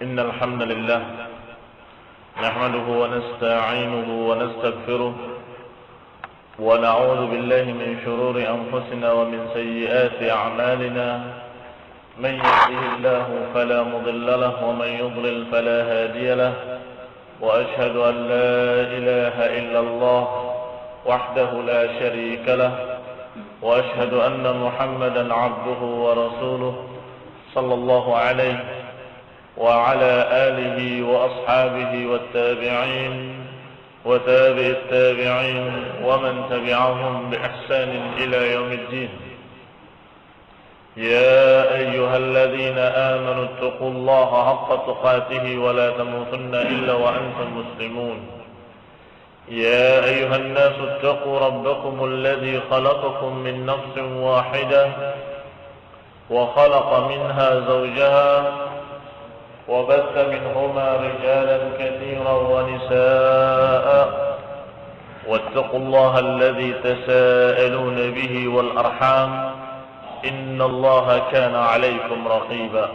إن الحمد لله نحمده ونستعينه ونستغفره ونعوذ بالله من شرور أنفسنا ومن سيئات أعمالنا من يهده الله فلا مضل له ومن يضلل فلا هادي له وأشهد أن لا إله إلا الله وحده لا شريك له وأشهد أن محمدا عبده ورسوله صلى الله عليه وعلى آله وأصحابه والتابعين وتابع التابعين ومن تبعهم بإحسان إلى يوم الدين. يا أيها الذين آمنوا اتقوا الله حق تقاته ولا تموتن إلا وأنتم مسلمون. يا أيها الناس اتقوا ربكم الذي خلقكم من نفس واحدة وخلق منها زوجها وبث منهما رجالا كثيرا ونساء واتقوا الله الذي تساءلون به والأرحام إن الله كان عليكم رقيبا.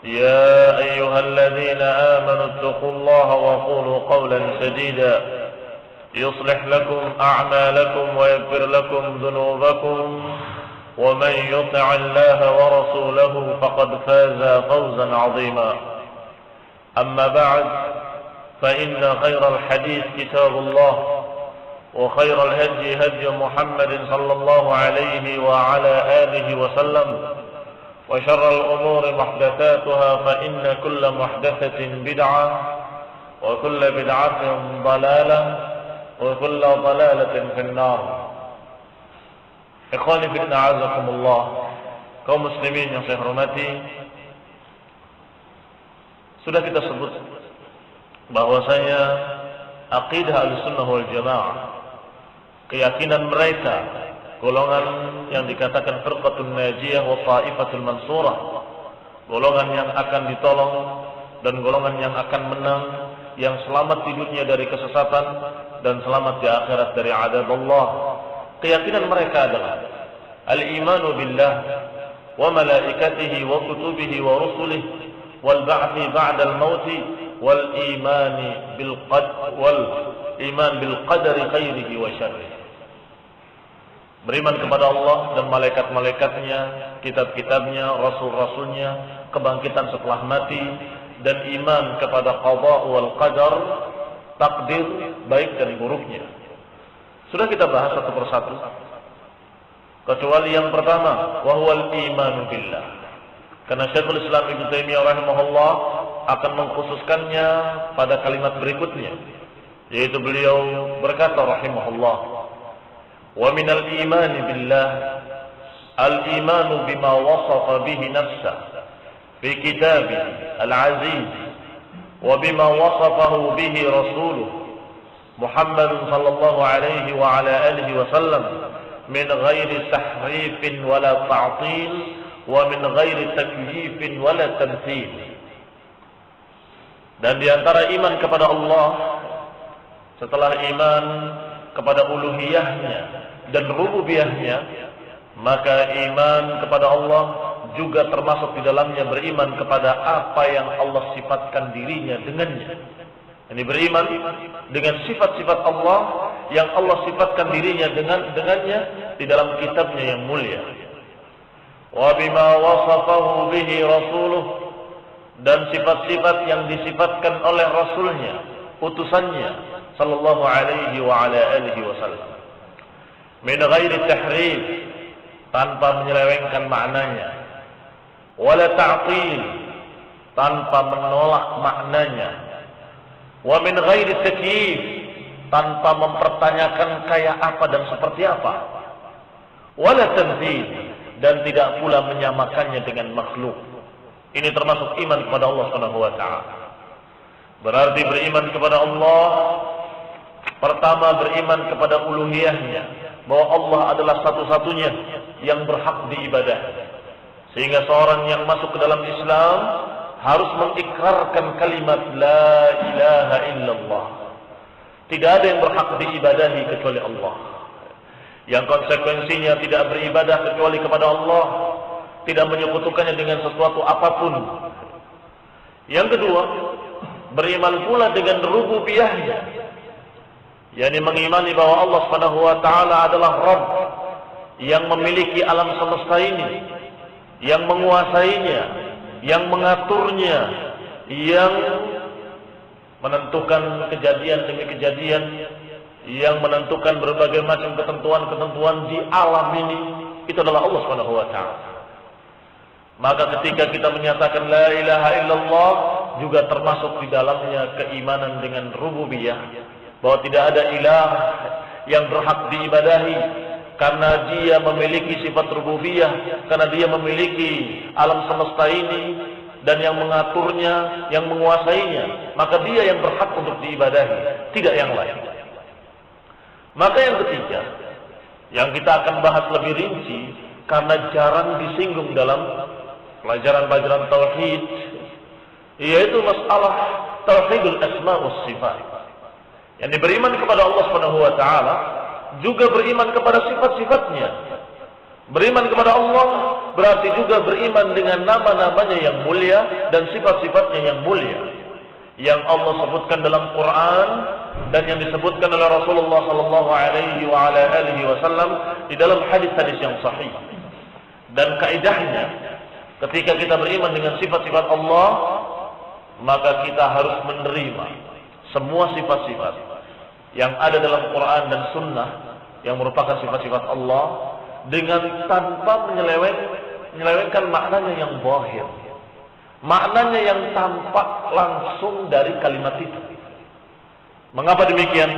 يا أيها الذين آمنوا اتقوا الله وقولوا قولا سديدا يصلح لكم أعمالكم ويغفر لكم ذنوبكم ومن يطع الله ورسوله فقد فاز فوزا عظيما. أما بعد فإن خير الحديث كتاب الله وخير الهدي هدي محمد صلى الله عليه وعلى آله وسلم وشر الأمور محدثاتها فإن كل محدثة بدعة وكل بدعة ضلالة وكل ضلالة في النار. Ikhwani fillah a'azakumullah, kaum muslimin yang saya hormati, sudah kita sebut bahwasanya aqidah Ahlussunnah wal Jamaah, keyakinan mereka, golongan yang dikatakan firqatun najiyah wa ta'ifatul mansurah, golongan yang akan ditolong dan golongan yang akan menang, yang selamat di dunia dari kesesatan dan selamat di akhirat dari adab Allah. Keyakinan mereka adalah al-imanu billah wa malaikatihi wa kutubihi wa rusulihi wal ba'thi ba'da al-maut wal iman bil qadari khairihi wa syarrihi. Beriman kepada Allah dan malaikat-malaikatnya, kitab-kitabnya, rasul-rasulnya, kebangkitan setelah mati, dan iman kepada qada wal qadar, takdir baik dan buruknya. Sudah kita bahas satu persatu, kecuali yang pertama, wahwal imanu billah. Karena Syekhul Islam Ibnu Taimiyah rahimahullah akan mengkhususkannya pada kalimat berikutnya, yaitu beliau berkata rahimahullah, wa minal imani billah al-imanu bima wasafa bihi nafsah fi kitabihi al-aziz wa bima wasafahu bihi rasuluh Muhammad sallallahu alaihi wa ala alihi wasallam min ghairi tahrif wala ta'til wa min ghairi takyif wala tamthil. Dan di antara iman kepada Allah, setelah iman kepada uluhiyahnya dan rububiyahnya, maka iman kepada Allah juga termasuk di dalamnya beriman kepada apa yang Allah sifatkan dirinya dengannya. Ini beriman dengan sifat-sifat Allah yang Allah sifatkan dirinya dengannya di dalam kitabnya yang mulia. Wa bima wasafahu bihi rasuluh, dan sifat-sifat yang disifatkan oleh rasulnya, utusannya sallallahu alaihi wa ala alihi wasallam. Min ghairi tahrif, tanpa menyelewengkan maknanya. Wala ta'til, tanpa menolak maknanya. Wa min ghairi takyif, tanpa mempertanyakan kayak apa dan seperti apa. Wala tamthil, dan tidak pula menyamakannya dengan makhluk. Ini termasuk iman kepada Allah Subhanahu wa taala. Berarti beriman kepada Allah, pertama beriman kepada uluhiyahnya, bahwa Allah adalah satu-satunya yang berhak diibadah. Sehingga seorang yang masuk ke dalam Islam harus mengikrarkan kalimat la ilaha illallah. Tidak ada yang berhak diibadahi kecuali Allah. Yang konsekuensinya tidak beribadah kecuali kepada Allah, tidak menyekutukannya dengan sesuatu apapun. Yang kedua, beriman pula dengan rububiyahnya, yakni mengimani bahwa Allah Subhanahu wa taala adalah Rabb yang memiliki alam semesta ini, yang menguasainya, yang mengaturnya, yang menentukan kejadian demi kejadian, yang menentukan berbagai macam ketentuan-ketentuan di alam ini. Itu adalah Allah Subhanahu wa taala. Maka ketika kita menyatakan la ilaha illallah, juga termasuk di dalamnya keimanan dengan rububiyah, bahwa tidak ada ilah yang berhak diibadahi karena dia memiliki sifat rububiyah, karena dia memiliki alam semesta ini dan yang mengaturnya, yang menguasainya, maka dia yang berhak untuk diibadahi, tidak yang lain. Maka yang ketiga, yang kita akan bahas lebih rinci karena jarang disinggung dalam pelajaran-pelajaran tauhid, yaitu masalah tauhidul asma was sifat. Yang beriman kepada Allah Subhanahu wa taala juga beriman kepada sifat-sifatnya. Beriman kepada Allah berarti juga beriman dengan nama-namanya yang mulia dan sifat-sifatnya yang mulia, yang Allah sebutkan dalam Quran dan yang disebutkan oleh Rasulullah sallallahu alaihi wasallam di dalam hadis-hadis yang sahih. Dan kaidahnya, ketika kita beriman dengan sifat-sifat Allah, maka kita harus menerima semua sifat-sifat yang ada dalam Quran dan Sunnah yang merupakan sifat-sifat Allah dengan tanpa menyelewengkan maknanya yang zahir, maknanya yang tampak langsung dari kalimat itu. Mengapa demikian?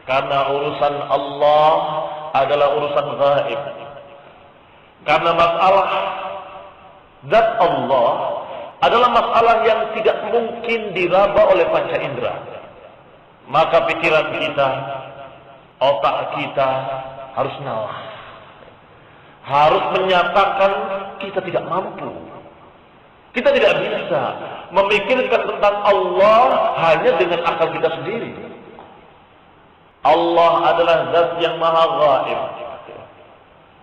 Karena urusan Allah adalah urusan gaib. Karena masalah zat Allah adalah masalah yang tidak mungkin diraba oleh panca indera. Maka pikiran kita, otak kita harus ngalah, harus menyatakan kita tidak mampu. Kita tidak bisa memikirkan tentang Allah hanya dengan akal kita sendiri. Allah adalah zat yang maha gaib.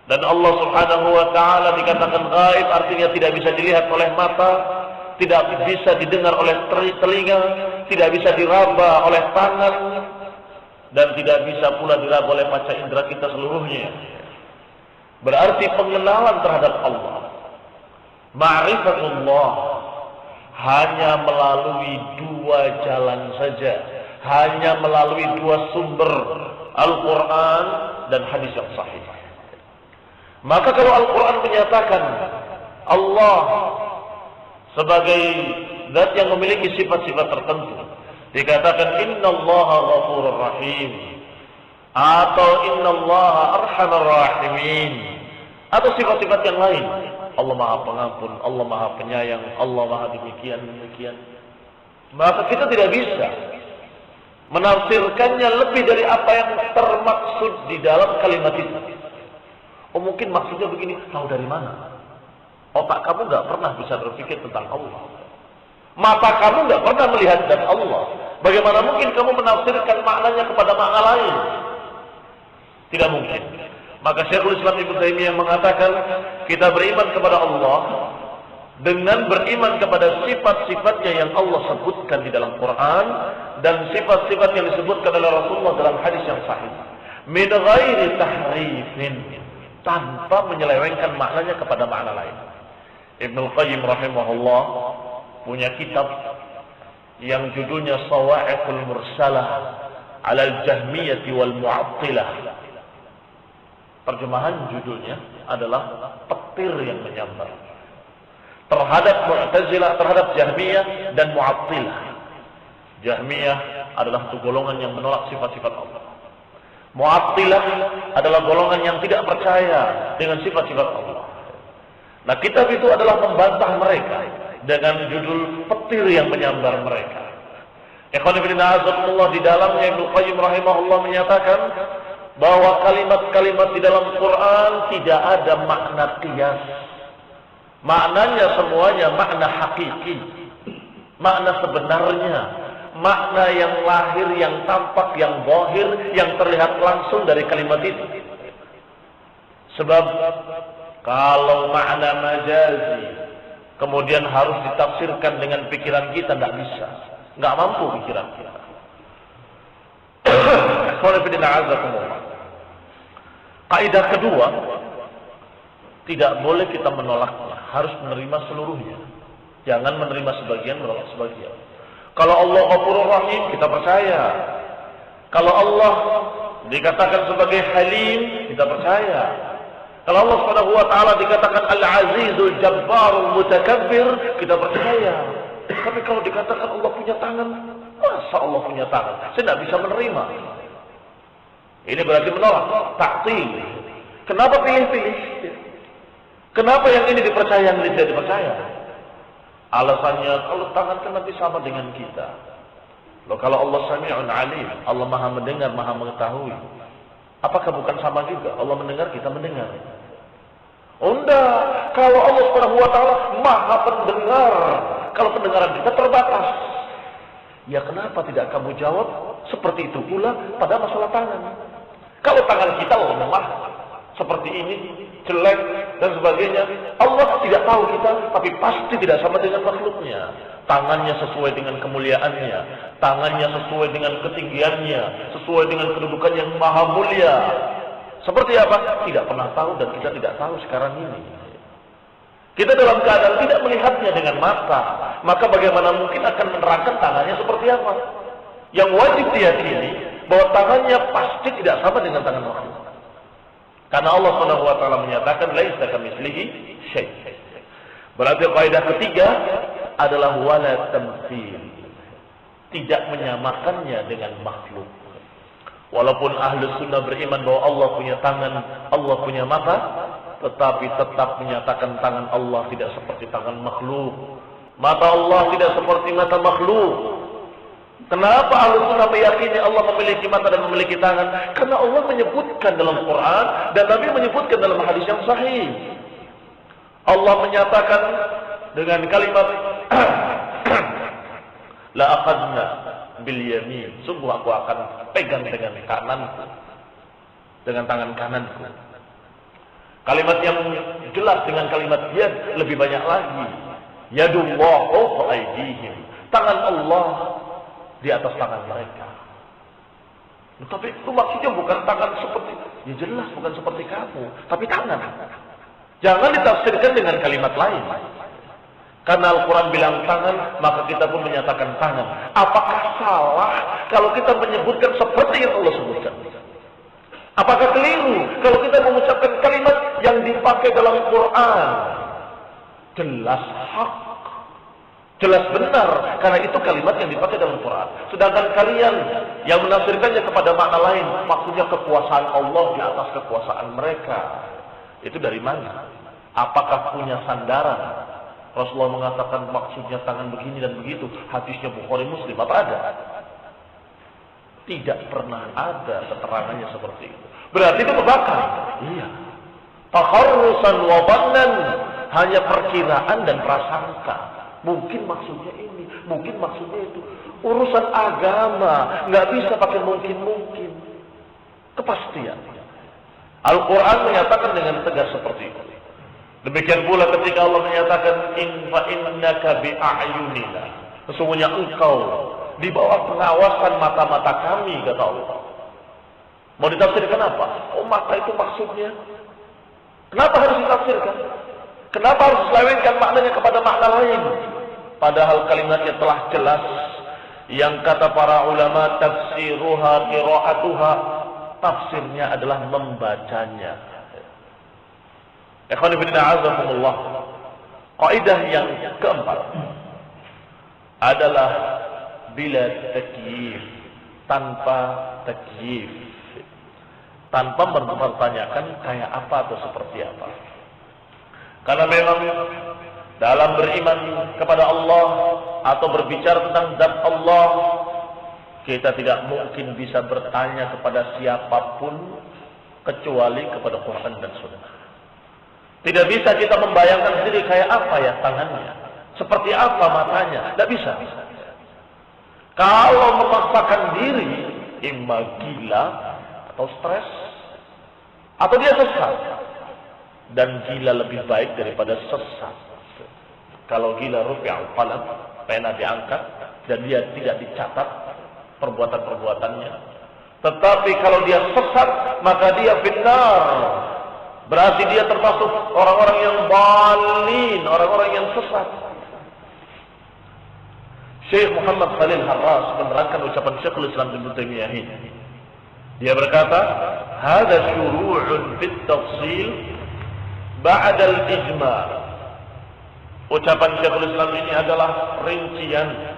Dan Allah Subhanahu wa taala dikatakan gaib, artinya tidak bisa dilihat oleh mata, tidak bisa didengar oleh telinga, tidak bisa diraba oleh tangan, dan tidak bisa pula diraba oleh panca indera kita seluruhnya. Berarti pengenalan terhadap Allah, ma'rifatullah, hanya melalui dua jalan saja, hanya melalui dua sumber, Al-Quran dan hadis yang sahih. Maka kalau Al-Quran menyatakan Allah sebagai zat yang memiliki sifat-sifat tertentu, dikatakan innallaha ghafurur rahim, atau innallaha arhamar rahimin, atau sifat-sifat yang lain, Allah maha pengampun, Allah maha penyayang, Allah maha demikian. Maka kita tidak bisa menafsirkannya lebih dari apa yang termaksud di dalam kalimat itu. Oh, mungkin maksudnya begini, tahu dari mana? Otak kamu nggak pernah bisa berpikir tentang Allah. Mata kamu nggak pernah melihat zat Allah. Bagaimana mungkin kamu menafsirkan maknanya kepada makna lain? Tidak mungkin. Maka Syekhul Islam Ibnu Taimiyah mengatakan, kita beriman kepada Allah dengan beriman kepada sifat-sifatnya yang Allah sebutkan di dalam Quran dan sifat-sifat yang disebutkan oleh Rasulullah dalam hadis yang sahih. Min ghairi tahrifin, tanpa menyelewengkan maknanya kepada makna lain. Ibnu Qayyim rahimahullah punya kitab yang judulnya Sawa'iqul Mursalah 'ala al-Jahmiyah wal Mu'attilah. Terjemahan judulnya adalah petir yang menyambar terhadap Mu'tazilah, terhadap Jahmiyah dan Mu'attilah. Jahmiyah adalah satu golongan yang menolak sifat-sifat Allah. Mu'attilah adalah golongan yang tidak percaya dengan sifat-sifat Allah. Nah, kitab itu adalah membantah mereka dengan judul petir yang menyambar mereka. Ikhwan fillah azakumullah, di dalamnya Ibnu Qayyim rahimahullah menyatakan bahwa kalimat-kalimat di dalam Quran tidak ada makna qiyas. Maknanya semuanya makna hakiki, makna sebenarnya, makna yang lahir, yang tampak, yang zahir, yang terlihat langsung dari kalimat itu. Sebab kalau makna majazi kemudian harus ditafsirkan dengan pikiran kita, tidak bisa. Nggak mampu pikiran kita. Kaidah kedua, tidak boleh kita menolaknya, harus menerima seluruhnya. Jangan menerima sebagian, menolak sebagian. Kalau Allah Ghafurur Rahim, kita percaya. Kalau Allah dikatakan sebagai Halim, kita percaya. Kalau Allah Subhanahu wa taala dikatakan Al-Azizul Jabbarul Mutakabbir, kita percaya. Tapi kalau dikatakan Allah punya tangan, masa Allah punya tangan? Saya tidak bisa menerima. Ini berarti menolak, ta'til. Kenapa pilih-pilih? Kenapa yang ini dipercaya, yang ini tidak dipercaya? Alasannya, kalau tangan kan nanti sama dengan kita. Loh, kalau Allah Sami'un Alim, Allah Maha mendengar, Maha mengetahui. Apakah bukan sama juga? Allah mendengar, kita mendengar. Oh enggak, kalau Allah Subhanahu wa taala Maha pendengar, kalau pendengaran kita terbatas. Ya kenapa tidak kamu jawab seperti itu pula pada masalah tangan? Kalau tangan kita lemah seperti ini, jelek dan sebagainya, Allah tidak tahu kita, tapi pasti tidak sama dengan makhluknya. Tangannya sesuai dengan kemuliaannya, tangannya sesuai dengan ketinggiannya, sesuai dengan kedudukan yang maha mulia. Seperti apa? Tidak pernah tahu, dan kita tidak tahu sekarang ini. Kita dalam keadaan tidak melihatnya dengan mata, maka bagaimana mungkin akan menerangkan tangannya seperti apa? Yang wajib diyakini bahwa tangannya pasti tidak sama dengan tangan makhluk. Karena Allah Subhanahu wa taala menyatakan laisa kamitslihi syai'. Berarti kaidah ketiga adalah wala tamtsil. Tidak menyamakannya dengan makhluk. Walaupun ahlu sunnah beriman bahwa Allah punya tangan, Allah punya mata, tetapi tetap menyatakan tangan Allah tidak seperti tangan makhluk. Mata Allah tidak seperti mata makhluk. Kenapa ahlu sunnah meyakini Allah memiliki mata dan memiliki tangan? Karena Allah menyebutkan dalam Quran dan Nabi menyebutkan dalam hadis yang sahih. Allah menyatakan dengan kalimat la aqadna bil yamin, sungguh aku akan pegang dengan kananku, dengan tangan kananku. Kalimat yang jelas dengan kalimat yad lebih banyak lagi. Yadullah fawqa aydihim, tangan Allah di atas tangan mereka. Tapi itu maksudnya bukan tangan seperti, ya jelas bukan seperti kamu, tapi tangan. Jangan ditafsirkan dengan kalimat lain. Karena Al-Quran bilang tangan, maka kita pun menyatakan tangan. Apakah salah kalau kita menyebutkan seperti yang Allah sebutkan? Apakah keliru kalau kita mengucapkan kalimat yang dipakai dalam Quran? Jelas hak, jelas benar, karena itu kalimat yang dipakai dalam Quran. Sedangkan kalian yang menafsirkannya kepada makna lain, maksudnya kekuasaan Allah di atas kekuasaan mereka. Itu dari mana? Apakah punya sandaran? Rasulullah mengatakan maksudnya tangan begini dan begitu. Hadisnya Bukhari Muslim, apa ada? Tidak pernah ada keterangannya seperti itu. Berarti itu tebakan. Iya. Takharrusan wa dhannan, hanya perkiraan dan prasangka. Mungkin maksudnya ini, mungkin maksudnya itu. Urusan agama nggak bisa pakai mungkin-mungkin. Kepastian. Al-Quran menyatakan dengan tegas seperti itu. Demikian pula ketika Allah menyatakan innaka bi'ayunina, sesungguhnya engkau di bawah pengawasan mata-mata kami, kata Allah. Mau ditafsirkan apa? Oh, mata itu maksudnya. Kenapa harus ditafsirkan? Kenapa harus diselewengkan maknanya kepada makna lain? Padahal kalimatnya telah jelas. Yang kata para ulama tafsiruha qira'atuha, tafsirnya adalah membacanya. Ikhwan fillah azakumullah. Kaidah yang keempat adalah bila takyif, tanpa takyif, tanpa mempertanyakan kayak apa atau seperti apa. Karena memang dalam beriman kepada Allah atau berbicara tentang zat Allah, kita tidak mungkin bisa bertanya kepada siapapun kecuali kepada Quran dan Sunnah. Tidak bisa kita membayangkan sendiri kayak apa ya tangannya, seperti apa matanya, tidak bisa. Kalau memaksakan diri, imma gila atau stres, atau dia sesat. Dan gila lebih baik daripada sesat. Kalau gila rufi'al qalam, pena diangkat dan dia tidak dicatat perbuatan-perbuatannya. Tetapi kalau dia sesat, maka dia finnar. Berarti dia termasuk orang-orang yang balin, orang-orang yang sesat. Syekh Muhammad Khalil Harras menerangkan ucapan Syekhul Islam Ibnu Taimiyah ini. Dia berkata, "Hada syuru'un fit tafsil ba'da al-ijma'." Ucapan Syekhul Islam ini adalah rincian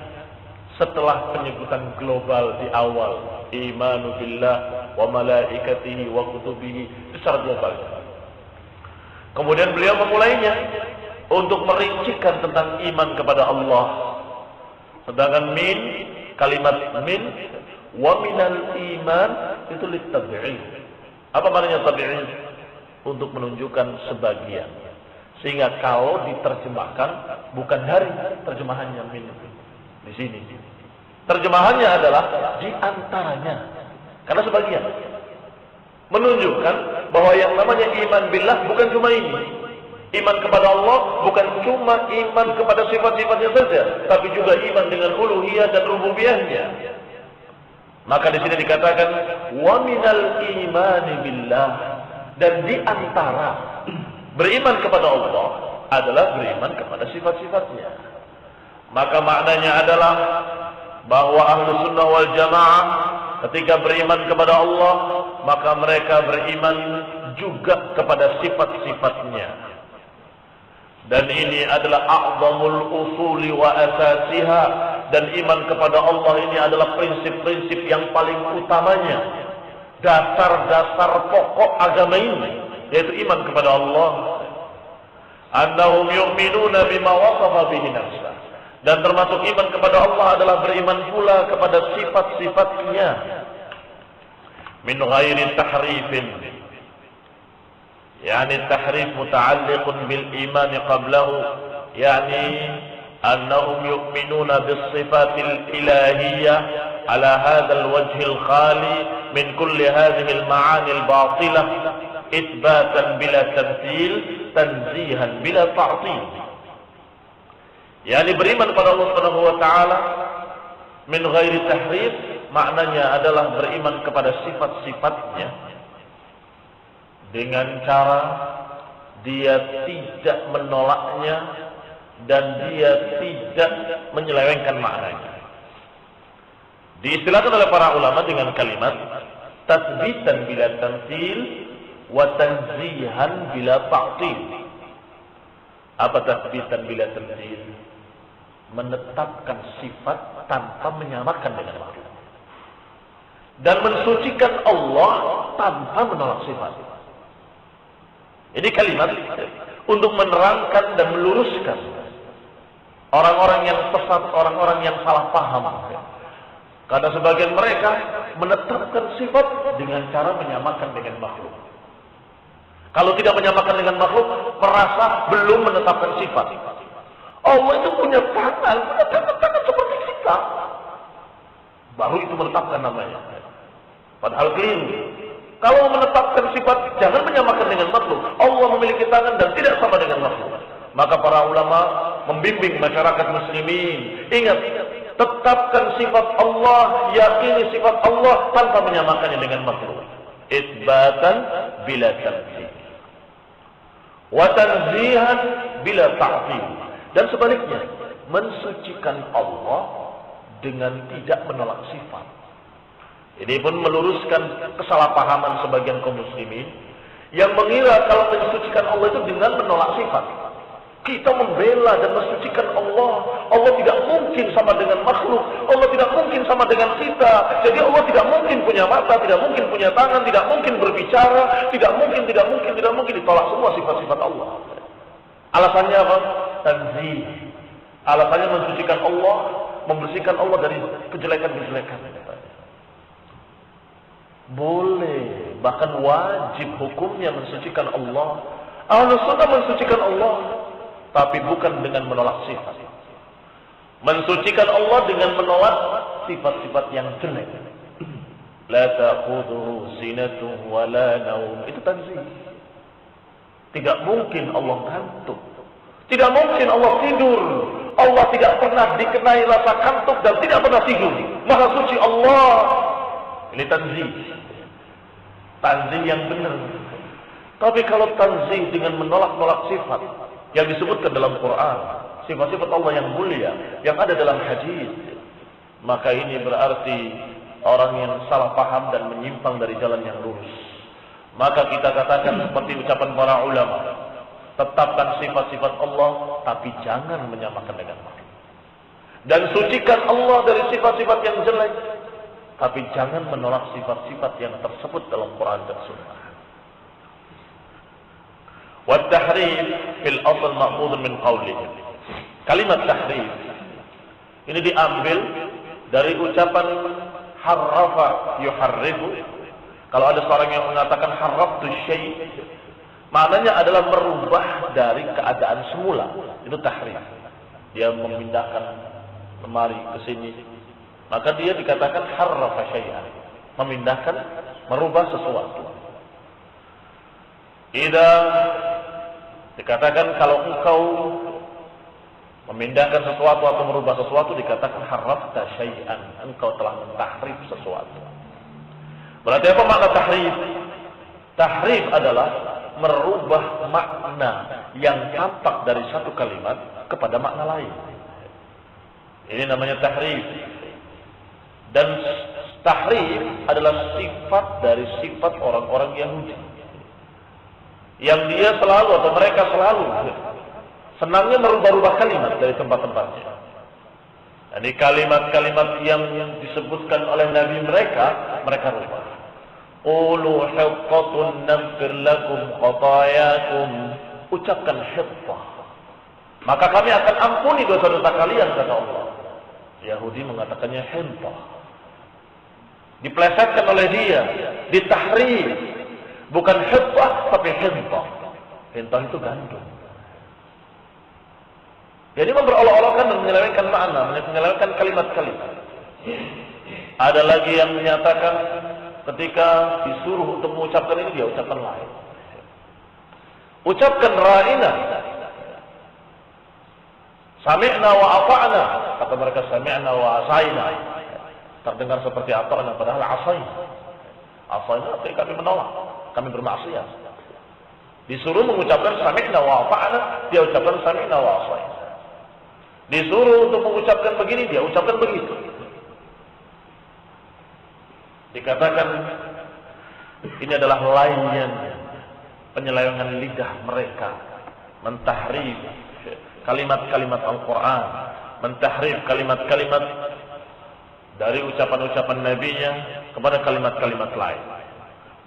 setelah penyebutan global di awal. Imanu billah wa malaikatihi wa kutubihi secara global. Kemudian beliau memulainya untuk merincikan tentang iman kepada Allah. Sedangkan kalimat min wa minal iman itu litab'id. Apa maknanya tab'id? Untuk menunjukkan sebagian. Sehingga kalau diterjemahkan bukan dari terjemahannya min di sini. Terjemahannya adalah di antaranya. Karena sebagian menunjukkan bahwa yang namanya iman billah bukan cuma ini. Iman kepada Allah bukan cuma iman kepada sifat-sifatnya saja, tapi juga iman dengan uluhiyah dan rububiyahnya. Maka di sini dikatakan wa minal imani billah, dan di antara beriman kepada Allah adalah beriman kepada sifat-sifatnya. Maka maknanya adalah bahwa ahlu sunnah wal jamaah ketika beriman kepada Allah, maka mereka beriman juga kepada sifat-sifatnya. Dan ini adalah a'zamul usuli wa asasiha. Dan iman kepada Allah ini adalah prinsip-prinsip yang paling utamanya, dasar-dasar pokok agama ini, yaitu iman kepada Allah. Annahum yu'minuna bima wasafa bihi nafsah. Dan termasuk iman kepada Allah adalah beriman pula kepada sifat-sifatnya. Min ghairi tahrifin. Yani tahrif muta'alliqun bil iman qablahu. Yani annahum yu'minuna bis sifatil ilahiyyah ala hadzal wajhil khali min kulli hadhihi al ma'ani al batilah itsbatan bila tamthil tanzihan bila ta'til. Yani beriman pada Allah Subhanahu wa taala min ghairi tahrif, maknanya adalah beriman kepada sifat-sifatnya dengan cara dia tidak menolaknya dan dia tidak menyelewengkan maknanya. Diistilahkan oleh para ulama dengan kalimat tatsbitan bila tamthil wa tanzihan bila ta'til. Apa tatsbitan bila tamthil? Menetapkan sifat tanpa menyamakan dengan makhluk, dan mensucikan Allah tanpa menolak sifat. Ini kalimat untuk menerangkan dan meluruskan orang-orang yang sesat, orang-orang yang salah paham. Karena sebagian mereka menetapkan sifat dengan cara menyamakan dengan makhluk. Kalau tidak menyamakan dengan makhluk, merasa belum menetapkan sifat. Allah itu punya tangan seperti kita. Baru itu menetapkan namanya. Padahal keliru. Kalau menetapkan sifat, jangan menyamakan dengan makhluk. Allah memiliki tangan dan tidak sama dengan makhluk. Maka para ulama membimbing masyarakat muslimin. Ingat, tetapkan sifat Allah, yakini sifat Allah tanpa menyamakannya dengan makhluk. Itsbatan bila tamthil. Wa tanzihan bila ta'til. Dan sebaliknya, mensucikan Allah dengan tidak menolak sifat. Ini pun meluruskan kesalahpahaman sebagian kaum muslimin yang mengira kalau mensucikan Allah itu dengan menolak sifat. Kita membela dan mensucikan Allah. Allah tidak mungkin sama dengan makhluk. Allah tidak mungkin sama dengan kita. Jadi Allah tidak mungkin punya mata, tidak mungkin punya tangan, tidak mungkin berbicara, tidak mungkin ditolak semua sifat-sifat Allah. Alasannya apa? Tanzih. Alasannya mensucikan Allah, membersihkan Allah dari kejelekan-kejelekan. Boleh, bahkan wajib hukumnya mensucikan Allah. Ahlus sunnah mensucikan Allah, tapi bukan dengan menolak sifat. Mensucikan Allah dengan menolak sifat-sifat yang jelek. La ta'khudhuhu sinatun wa la naum. Itu tanzih. Tidak mungkin Allah ngantuk. Tidak mungkin Allah tidur. Allah tidak pernah dikenai rasa kantuk dan tidak pernah tidur. Maha suci Allah. Ini tanzih. Tanzih yang benar. Tapi kalau tanzih dengan menolak-nolak sifat yang disebutkan dalam Quran, sifat-sifat Allah yang mulia yang ada dalam hadis, maka ini berarti orang yang salah paham dan menyimpang dari jalan yang lurus. Maka kita katakan seperti ucapan para ulama, tetapkan sifat-sifat Allah, tapi jangan menyamakan dengan makhluk. Dan sucikan Allah dari sifat-sifat yang jelek, tapi jangan menolak sifat-sifat yang tersebut dalam Quran dan Sunnah. Wat-tahrif fil asl ma'khudh min qawlihi. Kalimat tahrif ini diambil dari ucapan harrafa yuharrifu. Kalau ada seorang yang mengatakan harraftu syai', maknanya adalah merubah dari keadaan semula. Itu tahrif. Dia memindahkan lemari ke sini, maka dia dikatakan harrafa syai'an, memindahkan, merubah sesuatu. Idza dikatakan kalau engkau memindahkan sesuatu atau merubah sesuatu, dikatakan harrafta syai'an, engkau telah mentahrif sesuatu. Berarti apa makna tahrif? Tahrif adalah merubah makna yang tampak dari satu kalimat kepada makna lain. Ini namanya tahrif. Dan tahrif adalah sifat dari sifat orang-orang Yahudi, yang dia selalu atau mereka selalu senangnya merubah-rubah kalimat dari tempat-tempatnya. Jadi kalimat-kalimat yang disebutkan oleh Nabi mereka rubah. Qulu hiqqatun naghfir lakum khatayakum. Ucapkan hiqqah, maka kami akan ampuni dosa-dosa kalian, kata Allah. Yahudi mengatakannya hiqqah. Diplesetkan oleh dia, ditahrif. Bukan hiqqah tapi hiqqah. Hiqqah itu gandum. Jadi memperolok-olokkan dan menyelewengkan makna, menyelewengkan kalimat-kalimat. Ada lagi yang menyatakan ketika disuruh untuk mengucapkan ini, dia ucapkan lain. Ucapkan ra'ina, sami'na wa ata'na. Kata mereka sami'na wa asayna. Terdengar seperti ata'na, padahal asayna. Asayna artinya kami menolak, kami bermaksiat. Disuruh mengucapkan sami'na wa ata'na, dia ucapkan sami'na wa asayna. Disuruh untuk mengucapkan begini, dia ucapkan begitu. Dikatakan ini adalah layan, penyelewengan lidah mereka, mentahrif kalimat-kalimat Al-Quran, mentahrif kalimat-kalimat dari ucapan-ucapan Nabi-Nya kepada kalimat-kalimat lain.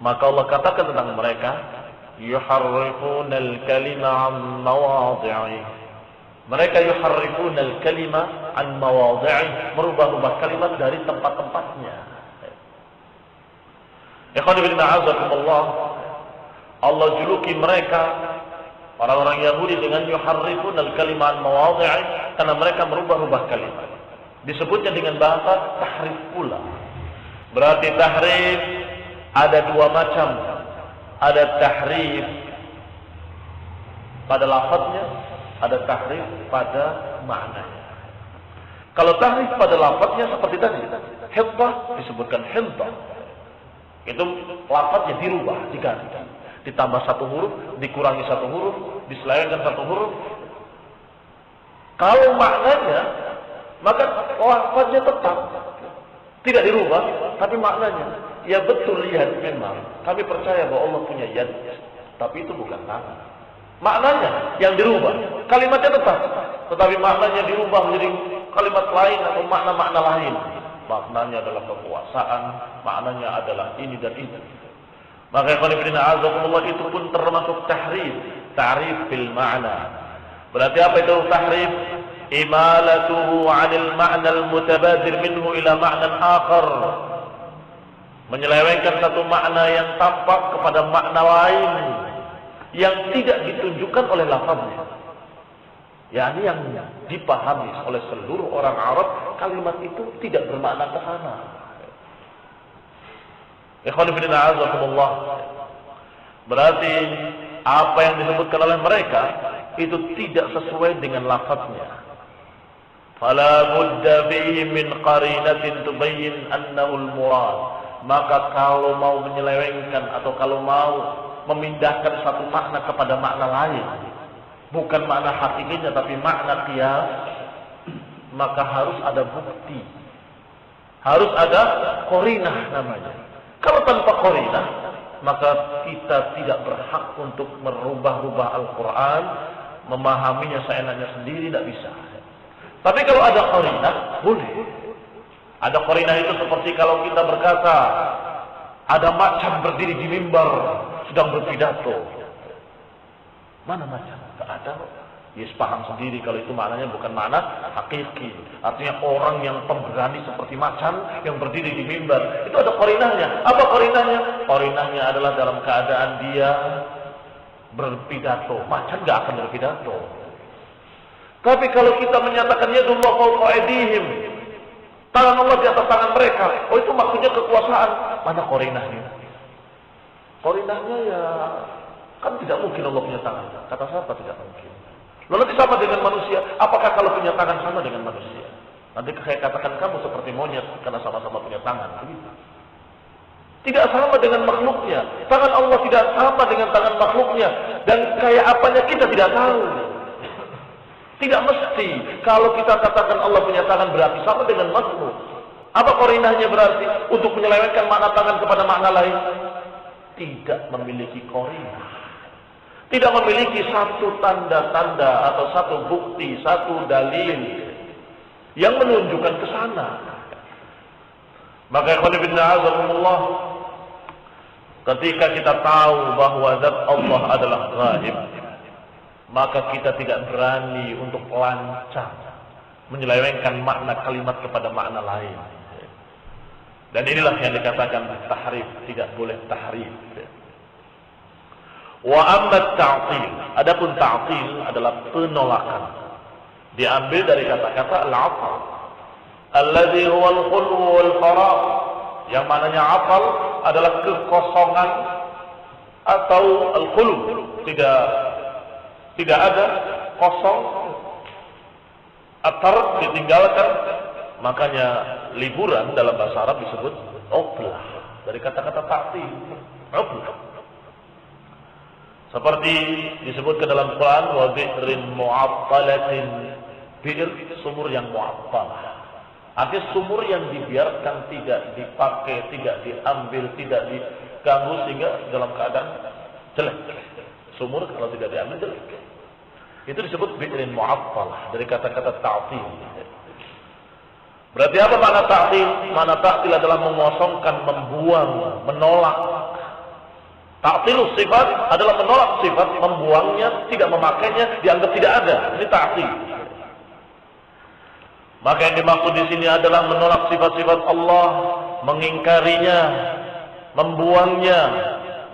Maka Allah katakan tentang mereka, yuharrifuna al-kalima an mawadhi'i. Mereka yuharrifuna al-kalima an mawadhi'i, merubah-rubah kalimat dari tempat-tempatnya. Ikhwan fillah a'azakumullah, Allah juluki mereka orang-orang Yahudi dengan yuharrifun al-kalima an mawadhi'i, karena mereka merubah-rubah kalimat. Disebutnya dengan bahasa tahrif pula. Berarti tahrif ada dua macam. Ada tahrif pada lafadznya, ada tahrif pada maknanya. Kalau tahrif pada lafadznya seperti tadi, hiqqah disebutkan hiqqah. Itu lafadznya dirubah, diganti. Ditambah satu huruf, dikurangi satu huruf, diselewengkan satu huruf. Kalau maknanya, maka lafadznya tetap tidak dirubah, tapi maknanya, ya betul, lihat memang kami percaya bahwa Allah punya yad, tapi itu bukan tangan. Maknanya yang dirubah, kalimatnya tetap, tetapi maknanya dirubah menjadi kalimat lain atau makna-makna lain. Maknanya adalah kekuasaan, maknanya adalah ini dan itu. Maka ikhwan fillah azakumullah, itu pun termasuk tahrif, ta'rif bil ma'na. Berarti apa itu tahrif? Imalatuhu 'anil ma'na al-mutabadir minhu ila ma'nan akhar. Menyelewengkan satu makna yang tampak kepada makna lain yang tidak ditunjukkan oleh lafaznya. yakni yang dipahami oleh seluruh orang Arab, kalimat itu tidak bermakna ke sana. Ikhwan fillah azakumullah. Berarti apa yang disebutkan oleh mereka itu tidak sesuai dengan lafadznya. Fala budda fihi min qarinatin tubayyin annahu al-murad. Maka kalau mau menyelewengkan atau kalau mau memindahkan satu makna kepada makna lain, bukan makna hakikinya tapi makna qiyas, maka harus ada bukti. Harus ada qarinah namanya. Kalau tanpa qarinah, maka kita tidak berhak untuk merubah-rubah Al-Quran, memahaminya seenaknya sendiri, tidak bisa. Tapi kalau ada qarinah, boleh. Ada qarinah itu seperti kalau kita berkata, ada macan berdiri di mimbar sedang berpidato. Mana macan? Tak ada. Yes, paham sendiri kalau itu maknanya bukan makna hakiki. Artinya orang yang pemberani seperti macan yang berdiri di mimbar. Itu ada qarinahnya. Apa qarinahnya? Qarinahnya adalah dalam keadaan dia berpidato. Macan gak akan berpidato. Tapi kalau kita menyatakan yadullah fawqa aydihim, tangan Allah di atas tangan mereka, oh itu maksudnya kekuasaan. Mana qarinahnya? Qarinahnya ya kan tidak mungkin Allah punya tangan. Kata siapa tidak mungkin? Lalu nanti sama dengan manusia. Apakah kalau punya tangan sama dengan manusia? Nanti saya katakan kamu seperti monyet karena sama-sama punya tangan. Begitu. Tidak sama dengan makhluknya. Tangan Allah tidak sama dengan tangan makhluknya. Dan kayak apanya kita tidak tahu. Tidak mesti. Kalau kita katakan Allah punya tangan berarti sama dengan makhluk. Apa qarinahnya berarti? Untuk menyelewengkan makna tangan kepada makna lain? Tidak memiliki qarinah. Tidak memiliki satu tanda-tanda atau satu bukti, satu dalil yang menunjukkan ke sana. Maka ikhwan fillah azakumullah, ketika kita tahu bahwa zat Allah adalah ghaib, maka kita tidak berani untuk lancang menyelewengkan makna kalimat kepada makna lain. Dan inilah yang dikatakan tahrif, tidak boleh tahrif. Wa amma ta'til, adapun ta'til adalah penolakan. Diambil dari kata-kata al-'atal, alladzi huwa al-khulu wal faragh. Yang maknanya atal adalah kekosongan atau al-khulu, tidak ada, kosong, atar ditinggalkan. Makanya liburan dalam bahasa Arab disebut utlah, dari kata-kata ta'til, utlah. Seperti disebutkan dalam Quran, wa bi'rin mu'attalatin, bi'r sumur yang mu'attalah. Artinya sumur yang dibiarkan, tidak dipakai, tidak diambil, tidak diganggu sehingga dalam keadaan jelek. Sumur kalau tidak diambil jelek. Itu disebut bi'rin mu'attalah, dari kata-kata ta'til. Berarti apa makna ta'til? Makna ta'til adalah mengosongkan, membuang, menolak. Ta'tilus sifat adalah menolak sifat, membuangnya, tidak memakainya, dianggap tidak ada. Ini ta'til. Maka yang dimaksud di sini adalah menolak sifat-sifat Allah, mengingkarinya, membuangnya,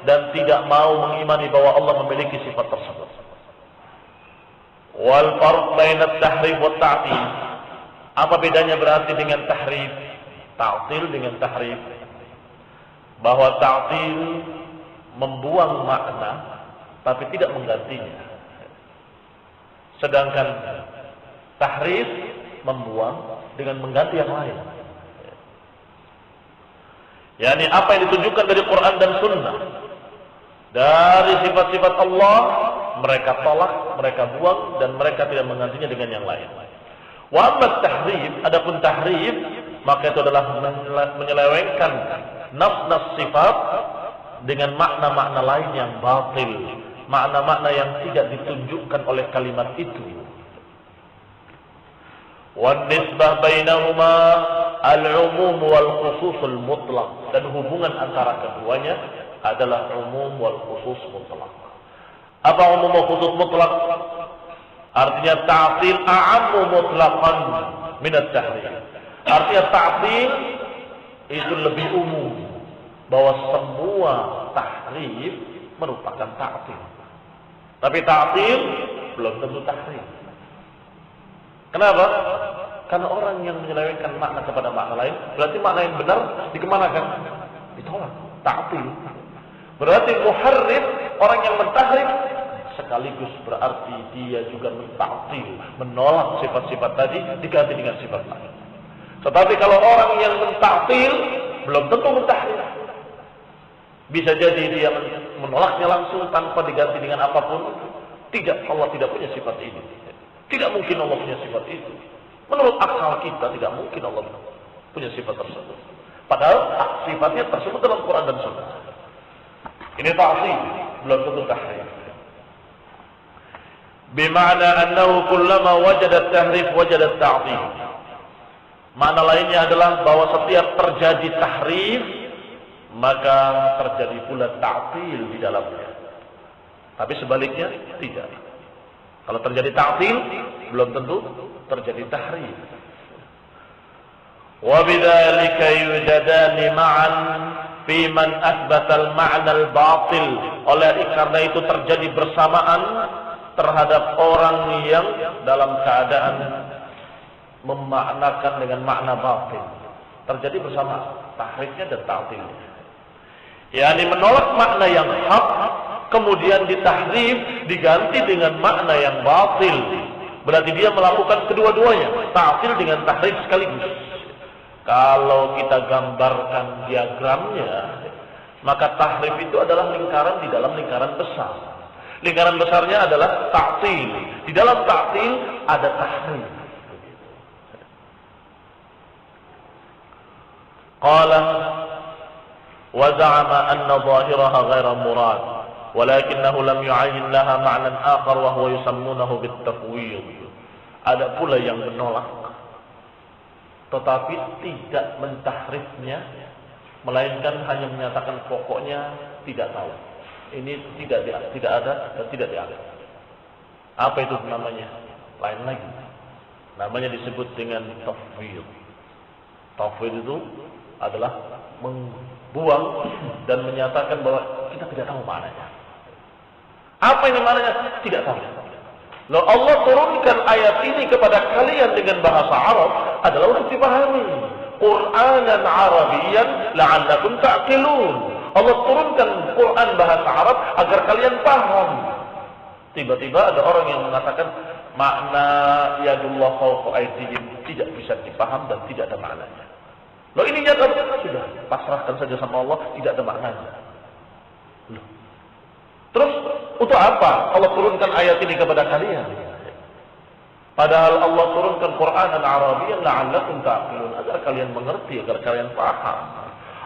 dan tidak mau mengimani bahwa Allah memiliki sifat tersebut. Wal farq baina at-tahrif wa at-ta'til. Apa bedanya berarti dengan tahrif? Ta'til dengan tahrif. Bahwa ta'til membuang makna tapi tidak menggantinya. Sedangkan tahrif membuang dengan mengganti yang lain. Yani apa yang ditunjukkan dari Quran dan Sunnah, dari sifat-sifat Allah, mereka tolak, mereka buang, dan mereka tidak menggantinya dengan yang lain. Wa amma tahrif, adapun tahrif, maka itu adalah menyelewengkan nas-nas sifat dengan makna-makna lain yang batil, makna-makna yang tidak ditunjukkan oleh kalimat itu. Wan nisbah bainahuma al-umum wal khusus al-mutlaq, dan hubungan antara keduanya adalah umum wal khusus mutlaq. Apa umum wal khusus mutlaq? Artinya ta'til a'ammu mutlaqan min at-tahrif. Artinya ta'til itu lebih umum, bahwa semua tahrif merupakan ta'til. Tapi ta'til belum tentu tahrif. Kenapa? Karena orang yang menyelewengkan makna kepada makna lain, berarti makna yang benar dikemanakan? Ditolak. Ta'til. Berarti muharrif, orang yang mentahrif, sekaligus berarti dia juga mentaktil, menolak sifat-sifat tadi diganti dengan sifat lain. Tetapi kalau orang yang mentaktil belum tentu mentahrif. Bisa jadi dia menolaknya langsung tanpa diganti dengan apapun. Tidak, Allah tidak punya sifat ini. Tidak mungkin Allah punya sifat itu. Menurut akal kita tidak mungkin Allah punya sifat tersebut. Padahal sifatnya tersebut dalam Quran dan Sunnah. Ini ta'zim, belum tentu tahrif. Bima'na annahu kullama wajada tahrif wajada ta'zim. Makna lainnya adalah bahwa setiap terjadi tahrif maka terjadi pula ta'til di dalamnya. Tapi sebaliknya tidak. Kalau terjadi ta'til belum tentu terjadi tahrif. Wa bidzalika yujadani ma'an fi man athbata al-ma'na al-batil. Oleh karena itu terjadi bersamaan terhadap orang yang dalam keadaan memaknakan dengan makna batil. Terjadi bersama tahrifnya dan ta'tilnya. yakni menolak makna yang hak kemudian ditahrif diganti dengan makna yang batil. Berarti dia melakukan kedua-duanya, ta'til dengan tahrif sekaligus. Kalau kita gambarkan diagramnya, maka tahrif itu adalah lingkaran di dalam lingkaran besar. Lingkaran besarnya adalah ta'til. Di dalam ta'til ada tahrif. Qala wa za'ama anna zahiraha ghaira murad walakinahu lam yu'ayyin laha ma'nan akhar wa huwa yusammunahu bit-tafwid. Ada pula yang menolak tetapi tidak mentahrifnya, melainkan hanya menyatakan pokoknya tidak tahu. Ini tidak ada dan tidak dianggap. Apa itu namanya? Lain lagi. Namanya disebut dengan tafwid. Tafwid itu adalah membuang dan menyatakan bahwa kita tidak tahu maknanya. Apa ini maknanya? Tidak tahu. Loh, Allah turunkan ayat ini kepada kalian dengan bahasa Arab adalah untuk dipahami. Qur'anan Arabiyyan la'allakum ta'qilun. Allah turunkan Quran bahasa Arab agar kalian paham. Tiba-tiba ada orang yang mengatakan makna yadullah fawqa aydihim tidak bisa dipaham dan tidak ada maknanya. Loh, ini nyata sudah, pasrahkan saja sama Allah, tidak ada maknanya. Loh. Terus untuk apa Allah turunkan ayat ini kepada kalian? Padahal Allah turunkan Qur'anan Arabiyyan la'allakum ta'qilun, agar kalian mengerti, agar kalian paham.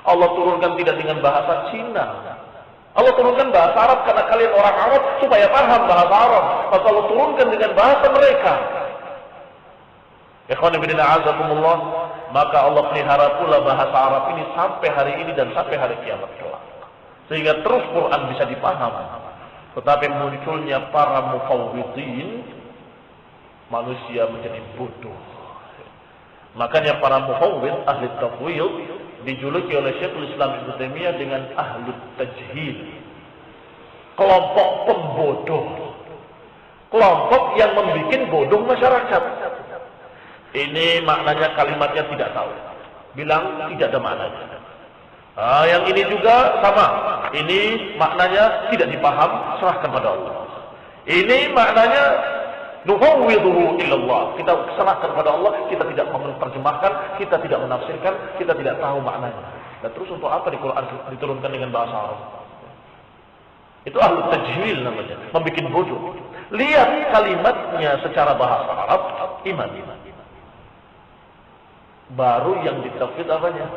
Allah turunkan tidak dengan bahasa Cina. Allah turunkan bahasa Arab karena kalian orang Arab supaya paham bahasa Arab. Maka Allah turunkan dengan bahasa mereka. Ikhwan fillah a'azakumullah, maka Allah pelihara pula bahasa Arab ini sampai hari ini dan sampai hari kiamat kelak. Sehingga terus Quran bisa dipaham. Tetapi munculnya para mufawwidin, manusia menjadi bodoh. Makanya para mufawwid, ahli tafwid, dijuluki oleh Syekhul Islam Ibnu Taimiyah dengan ahli tajhil. Kelompok pembodoh. Kelompok yang membuat bodoh masyarakat. Ini maknanya kalimatnya tidak tahu. Bilang tidak ada maknanya. Yang ini juga sama. Ini maknanya tidak dipaham, serahkan pada Allah. Ini maknanya nufawwidhu ilallah. Kita serahkan pada Allah, kita tidak menerjemahkan, kita tidak menafsirkan, kita tidak tahu maknanya. Dan terus untuk apa di Quran diturunkan dengan bahasa Arab? Itu ahli tajhil namanya, membuat bodoh. Lihat kalimatnya secara bahasa Arab, iman. Baru yang ditafsir apanya?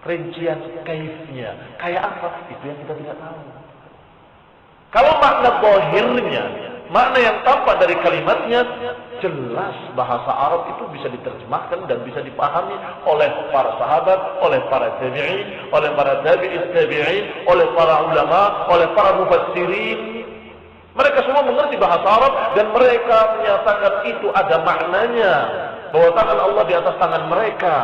Rincian kaifnya. Kayak apa? Itu yang kita tidak tahu. Kalau makna zahirnya, makna yang tampak dari kalimatnya, jelas bahasa Arab itu bisa diterjemahkan dan bisa dipahami oleh para sahabat, oleh para tabi'in, oleh para tabi'in tabi'in, oleh para ulama, oleh para mufassirin. Mereka semua mengerti bahasa Arab dan mereka menyatakan itu ada maknanya, bahwa tangan Allah di atas tangan mereka.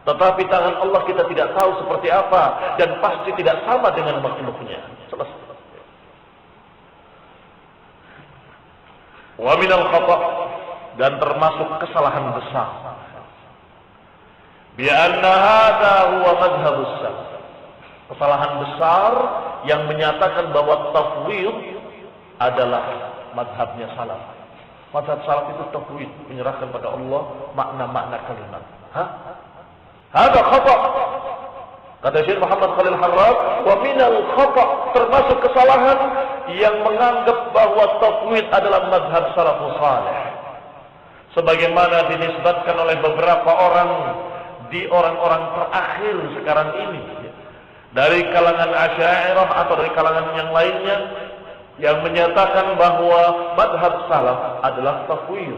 Tetapi tangan Allah kita tidak tahu seperti apa dan pasti tidak sama dengan makhluknya. Selesai. Wa minal khata' dan termasuk kesalahan besar. Bi anna hadza huwa madhhabus salaf. Kesalahan besar yang menyatakan bahwa tafwid adalah madhabnya salaf. Madhab salaf itu tauhid, menyerahkan pada Allah makna-makna kalimat. Ada khata. Kata Syekh Muhammad Khalil Harraj, wa minal khata, termasuk kesalahan yang menganggap bahwa tauhid adalah madhab salafus salih. Sebagaimana dinisbatkan oleh beberapa orang di orang-orang terakhir sekarang ini, dari kalangan Asy'ariyah atau dari kalangan yang lainnya, yang menyatakan bahwa madhab salaf adalah tafwid.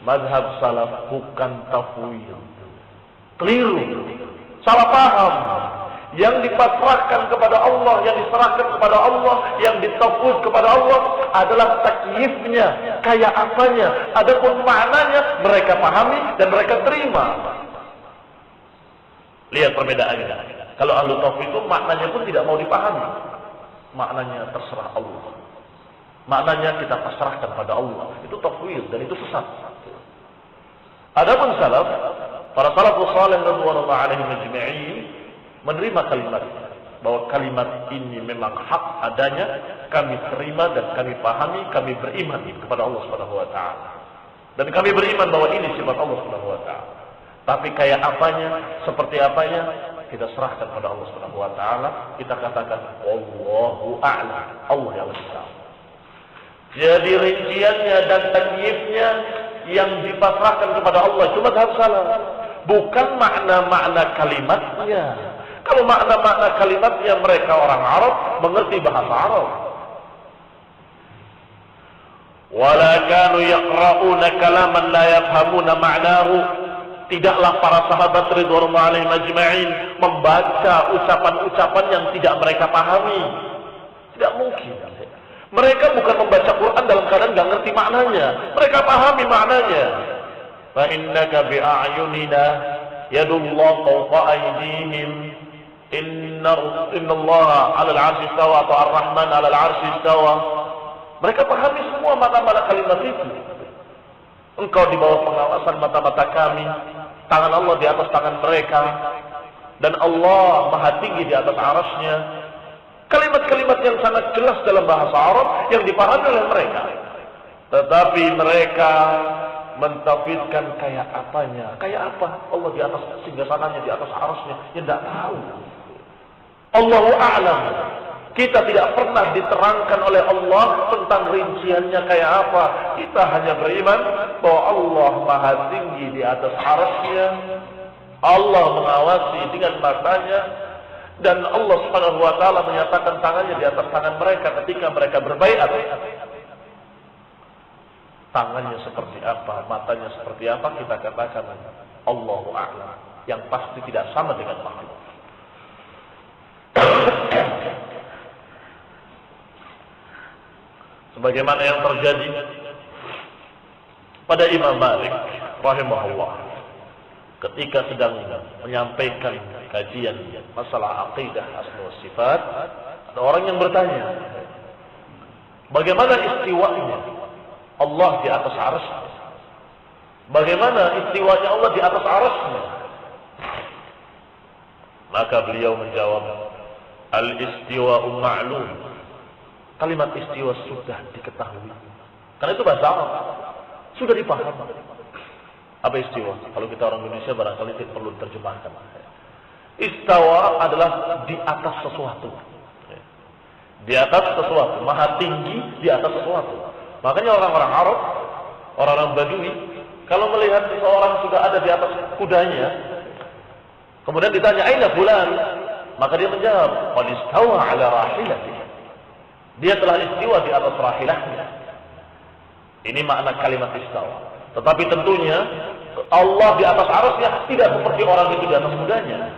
Madhab salaf bukan tafwid. Keliru. Salah paham. Yang dipasrahkan kepada Allah, yang diserahkan kepada Allah, yang ditafwid kepada Allah adalah takyifnya, kayak apanya. Adapun maknanya mereka pahami dan mereka terima. Lihat perbedaannya. Kalau ahlu tafwid itu maknanya pun tidak mau dipahami. Maknanya terserah Allah. Maknanya kita pasrahkan pada Allah. Itu tafwid dan itu sesat. Adapun salaf, para salafus salih radhiyallahu alaihim ajma'in menerima kalimat bahwa kalimat ini memang hak adanya, kami terima dan kami pahami, kami beriman kepada Allah Subhanahu wa taala. Dan kami beriman bahwa ini sifat Allah Subhanahu wa taala. Tapi kayak apanya, seperti apanya, kita serahkan pada Allah Subhanahu wa taala. Kita katakan wallahu a'lam. Allah yang lebih tahu. Jadi rinciannya dan takyifnya yang dipasrahkan kepada Allah itu madhab salaf, bukan makna-makna kalimatnya. Kalau makna-makna kalimatnya mereka orang Arab mengerti bahasa Arab. Wala kanu yaqra'una kalaman la yafhamuna ma'nahu. Tidaklah para sahabat ridwanullahi alaihim ajma'in membaca ucapan-ucapan yang tidak mereka pahami. Tidak mungkin. Mereka bukan membaca Quran dalam keadaan nggak ngerti maknanya. Mereka pahami maknanya. Fa innaka bi a'yunina yadullahu fawqa aydihim. Innallaha 'alal 'arsy istawa atau Ar-Rahman 'alal 'arsy istawa. Mereka pahami semua makna-makna kalimat itu. Engkau di bawah pengawasan mata-mata kami. Tangan Allah di atas tangan mereka. Dan Allah maha tinggi di atas arasnya. Kalimat-kalimat yang sangat jelas dalam bahasa Arab yang dipahami oleh mereka. Tetapi mereka mentafidkan kayak apanya. Kayak apa? Allah di atas singgasananya, di atas arasnya. Ya tidak tahu. Allahu a'lam. Kita tidak pernah diterangkan oleh Allah tentang rinciannya kayak apa. Kita hanya beriman bahwa Allah maha tinggi di atas arasnya. Allah mengawasi dengan matanya. Dan Allah Subhanahu wa taala menyatakan tangannya di atas tangan mereka ketika mereka berbaiat. Tangannya seperti apa, matanya seperti apa, kita katakan Allahu a'lam. Yang pasti tidak sama dengan makhluk. Sebagaimana yang terjadi pada Imam Malik rahimahullah ketika sedang menyampaikan kajian masalah aqidah asma wa sifat, ada orang yang bertanya, bagaimana istiwanya Allah di atas arsy? Bagaimana istiwanya Allah di atas arasnya? Maka beliau menjawab, al-istiwa'u ma'lum. Kalimat istiwa sudah diketahui. Karena itu bahasa Arab. Sudah dipahami. Apa istiwa? Kalau kita orang Indonesia barangkali tidak perlu diterjemahkan. Istawa adalah di atas sesuatu. Di atas sesuatu. Maha tinggi di atas sesuatu. Makanya orang-orang Arab, orang-orang Badui, kalau melihat seseorang sudah ada di atas kudanya, kemudian ditanya, aina fulan? Maka dia menjawab, qad istawa ala rahilatihi. Dia telah istiwa di atas rahilahnya. Ini makna kalimat istawa. Tetapi tentunya Allah di atas arasnya tidak seperti orang itu di atas kudanya.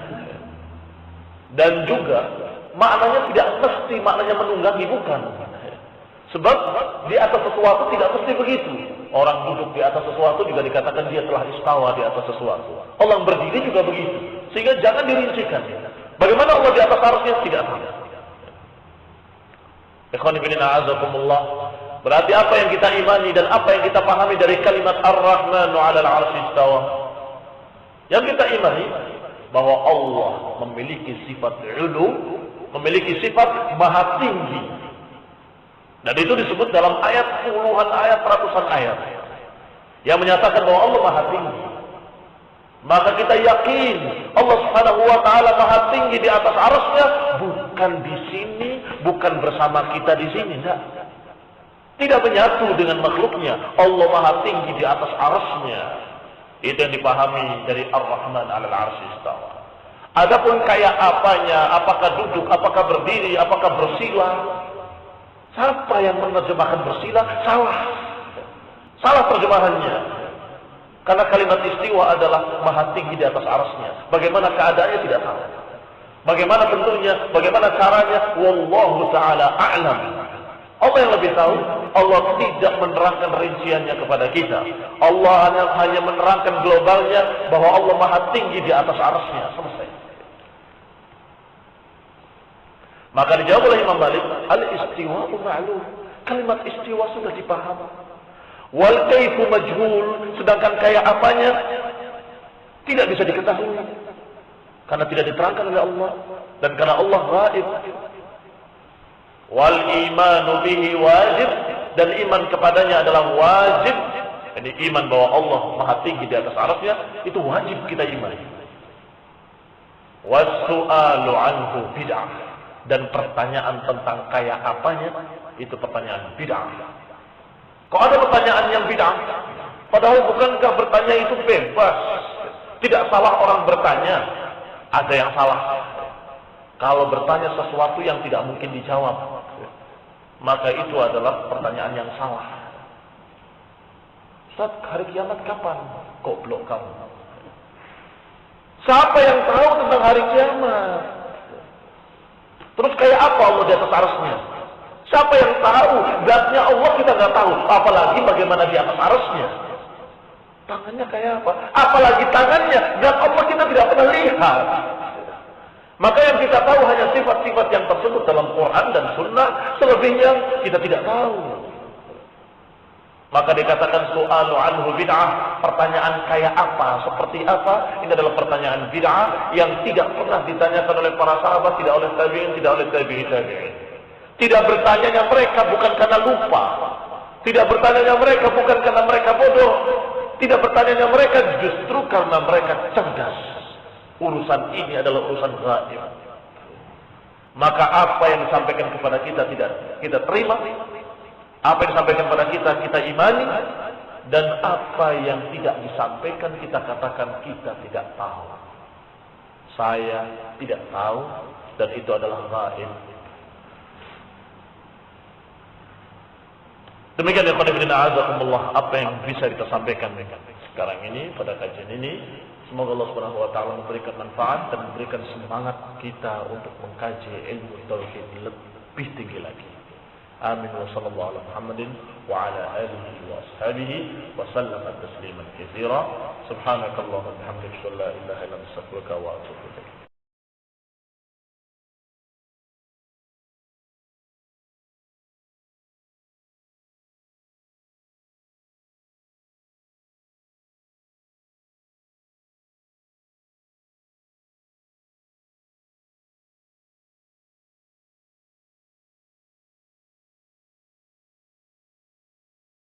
Dan juga maknanya tidak mesti maknanya menunggangi, bukan. Sebab di atas sesuatu tidak mesti begitu. Orang duduk di atas sesuatu juga dikatakan dia telah istawa di atas sesuatu. Orang berdiri juga begitu. Sehingga jangan dirincikan. Bagaimana Allah di atas arasnya? Tidak tahu. Ikhwan fillah a'azakumullah. Berarti apa yang kita imani dan apa yang kita pahami dari kalimat Ar-Rahmanu 'alal 'arsy istawa? Yang kita imani bahwa Allah memiliki sifat ulu, memiliki sifat maha tinggi. Dan itu disebut dalam ayat puluhan ayat, ratusan ayat yang menyatakan bahwa Allah Maha Tinggi. Maka kita yakin Allah Subhanahu wa taala Maha Tinggi di atas arsy-Nya, bukan di sini, bukan bersama kita di sini, enggak. Tidak menyatu dengan makhluknya. Allah Maha Tinggi di atas arsy-Nya. Itu yang dipahami dari Ar-Rahman 'alal 'arsy istawa. Adapun kayak apanya, apakah duduk, apakah berdiri, apakah bersila, siapa yang menerjemahkan bersila? Salah terjemahannya. Karena kalimat istiwa adalah Maha Tinggi di atas arsy-Nya. Bagaimana keadaannya tidak tahu. Bagaimana bentuknya, bagaimana caranya, wallahu taala a'lam. Allah yang lebih tahu. Allah tidak menerangkan rinciannya kepada kita. Allah hanya menerangkan globalnya bahwa Allah Maha Tinggi di atas arsy-Nya. Selesai. Maka dijawab oleh Imam Malik, al-istiwa'u ma'lum. Kalimat istiwa sudah dipahami. Wal kaifu majhul, sedangkan kayak apanya tidak bisa diketahui karena tidak diterangkan oleh Allah dan karena Allah ghaib. Wal imanu bihi wajib, dan iman kepadanya adalah wajib. Jadi iman bahwa Allah Maha Tinggi di atas arsy-Nya itu wajib kita imani. Was-su'alu anhu bid'ah, dan pertanyaan tentang kayak apanya itu pertanyaan bid'ah. Kok ada pertanyaan yang bid'ah? Padahal bukankah bertanya itu bebas? Tidak salah orang bertanya. Ada yang salah kalau bertanya sesuatu yang tidak mungkin dijawab, maka itu adalah pertanyaan yang salah. Ustaz, hari kiamat kapan? Goblok kamu. Siapa yang tahu tentang hari kiamat? Terus kayak apa Allah di atas arsy-Nya? Siapa yang tahu? Zatnya Allah kita nggak tahu. Apalagi bagaimana di atas arsy-Nya. Tangannya kayak apa? Apalagi tangannya. Zat Allah kita tidak pernah lihat. Maka yang kita tahu hanya sifat-sifat yang tersebut dalam Quran dan Sunnah. Selebihnya kita tidak tahu. Maka dikatakan su'alu anhu bid'ah. Pertanyaan kayak apa? Seperti apa? Ini adalah pertanyaan bid'ah yang tidak pernah ditanyakan oleh para sahabat, tidak oleh tabi'in, tidak oleh tabi'in. Tidak bertanyanya mereka bukan karena lupa. Tidak bertanyanya mereka bukan karena mereka bodoh. Tidak bertanyanya mereka justru karena mereka cerdas. Urusan ini adalah urusan gaib. Maka apa yang disampaikan kepada kita tidak kita terima. Apa yang disampaikan kepada kita imani. Dan apa yang tidak disampaikan kita katakan kita tidak tahu. Saya tidak tahu dan itu adalah gaib. Demikian ya qadibina azakumullah apa yang bisa kita sampaikan sekarang ini pada kajian ini. Semoga Allah Subhanahu wa taala memberikan manfaat dan memberikan semangat kita untuk mengkaji ilmu tauhid lebih tinggi lagi. Amin wa sallallahu ala Muhammadin wa ala alihi wa ashabihi wa sallama tasliman katsira. Subhanakallahumma wa bihamdika la ilaha illa anta astaghfiruka wa atubu ilaik.